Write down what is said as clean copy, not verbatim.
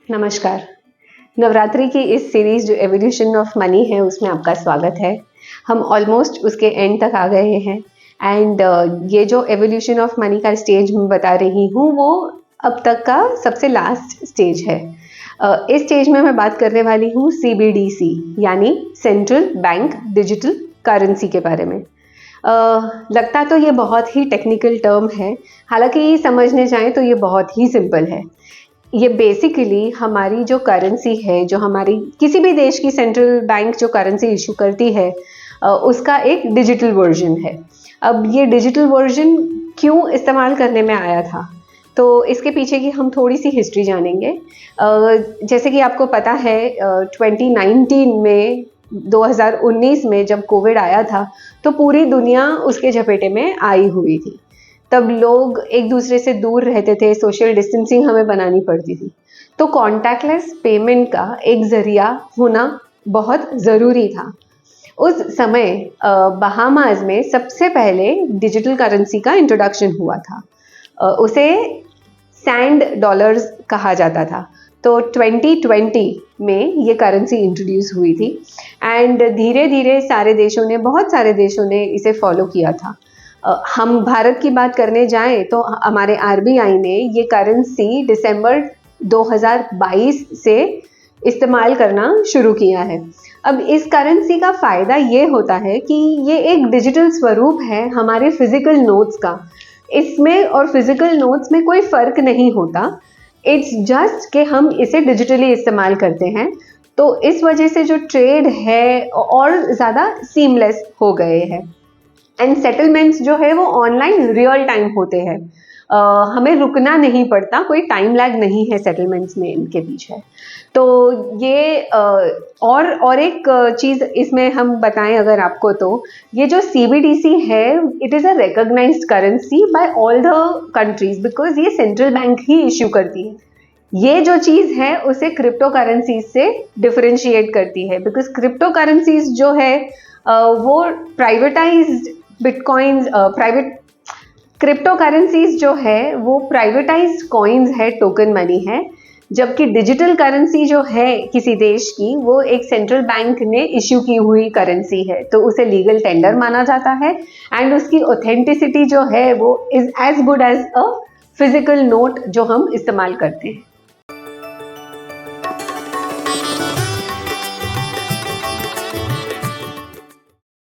नमस्कार। नवरात्रि की इस सीरीज़ जो एवोल्यूशन ऑफ मनी है उसमें आपका स्वागत है। हम ऑलमोस्ट उसके एंड तक आ गए हैं एंड ये जो एवोल्यूशन ऑफ मनी का स्टेज मैं बता रही हूँ वो अब तक का सबसे लास्ट स्टेज है। इस स्टेज में मैं बात करने वाली हूँ CBDC यानी सेंट्रल बैंक डिजिटल करेंसी के बारे में। लगता तो ये बहुत ही टेक्निकल टर्म है, हालांकि समझने जाएं तो ये बहुत ही सिंपल है। ये बेसिकली हमारी जो करेंसी है, जो हमारी किसी भी देश की सेंट्रल बैंक जो करेंसी इशू करती है उसका एक डिजिटल वर्जन है। अब ये डिजिटल वर्जन क्यों इस्तेमाल करने में आया था, तो इसके पीछे की हम थोड़ी सी हिस्ट्री जानेंगे। जैसे कि आपको पता है 2019 में 2019 में जब कोविड आया था तो पूरी दुनिया उसके झपेटे में आई हुई थी। तब लोग एक दूसरे से दूर रहते थे, सोशल डिस्टेंसिंग हमें बनानी पड़ती थी, तो कॉन्टैक्टलेस पेमेंट का एक जरिया होना बहुत ज़रूरी था। उस समय बहामास में सबसे पहले डिजिटल करेंसी का इंट्रोडक्शन हुआ था। उसे सैंड डॉलर्स कहा जाता था। तो 2020 में ये करेंसी इंट्रोड्यूस हुई थी एंड धीरे धीरे बहुत सारे देशों ने इसे फॉलो किया था। हम भारत की बात करने जाएं तो हमारे RBI ने ये करेंसी दिसंबर 2022 से इस्तेमाल करना शुरू किया है। अब इस करेंसी का फ़ायदा ये होता है कि ये एक डिजिटल स्वरूप है हमारे फिजिकल नोट्स का। इसमें और फिजिकल नोट्स में कोई फ़र्क नहीं होता, इट्स जस्ट कि हम इसे डिजिटली इस्तेमाल करते हैं। तो इस वजह से जो ट्रेड है और ज़्यादा सीमलेस हो गए हैं एंड सेटलमेंट्स जो है वो ऑनलाइन रियल टाइम होते हैं। हमें रुकना नहीं पड़ता, कोई टाइम लैग नहीं है सेटलमेंट्स में इनके पीछे। तो ये और एक चीज़ इसमें हम बताएं अगर आपको, तो ये जो CBDC है it is a recognized currency by all the countries because ये सेंट्रल बैंक ही इश्यू करती है। ये जो चीज़ है उसे क्रिप्टो करेंसीज से डिफरेंशिएट करती है बिकॉज क्रिप्टो करेंसीज जो है वो प्राइवेटाइज्ड बिटकॉइंस क्रिप्टो करेंसीज जो है वो प्राइवेटाइज्ड कॉइन्स है, टोकन मनी है, जबकि डिजिटल करेंसी जो है किसी देश की वो एक सेंट्रल बैंक ने इश्यू की हुई करेंसी है, तो उसे लीगल टेंडर माना जाता है एंड उसकी ऑथेंटिसिटी जो है वो is as good as a physical note जो हम इस्तेमाल करते हैं।